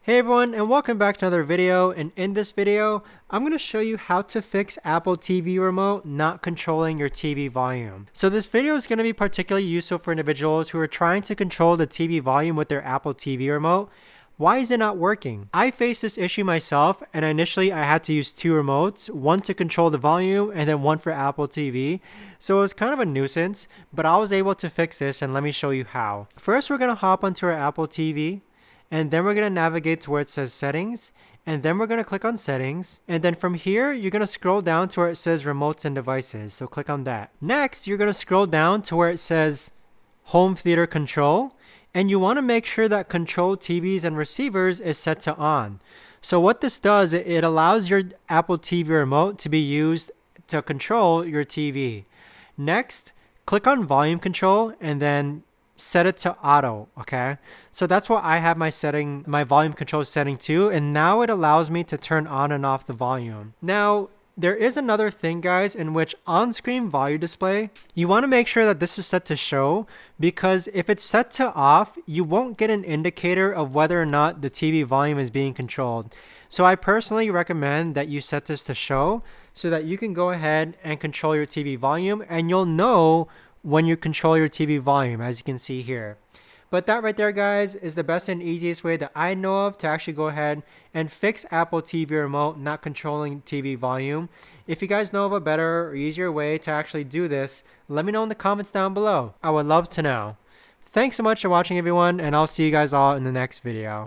Hey everyone, and welcome back to another video. And in this video, I'm going to show you how to fix Apple TV remote not controlling your TV volume. So this video is going to be particularly useful for individuals who are trying to control the TV volume with their Apple TV remote. Why is it not working? I faced this issue myself, and initially I had to use two remotes, one to control the volume and then one for Apple TV. So it was kind of a nuisance, but I was able to fix this, and let me show you how. First, we're going to hop onto our Apple TV. And then we're going to navigate to where it says settings, and then we're going to click on settings, and then from here you're going to scroll down to where it says remotes and devices, so click on that. Next, you're going to scroll down to where it says home theater control, and you want to make sure that control TVs and receivers is set to on. So what this does, it allows your Apple TV remote to be used to control your TV. Next, click on volume control and then set it to auto. Okay, so that's what I have my volume control setting to, and now it allows me to turn on and off the volume. Now there is another thing, guys, in which on-screen volume display, you want to make sure that this is set to show, because if it's set to off, you won't get an indicator of whether or not the TV volume is being controlled. So I personally recommend that you set this to show so that you can go ahead and control your TV volume, and you'll know when you control your TV volume, as you can see here. But that right there, guys, is the best and easiest way that I know of to actually go ahead and fix Apple TV remote not controlling TV volume. If you guys know of a better or easier way to actually do this, let me know in the comments down below. I would love to know. Thanks so much for watching, everyone, and I'll see you guys all in the next video.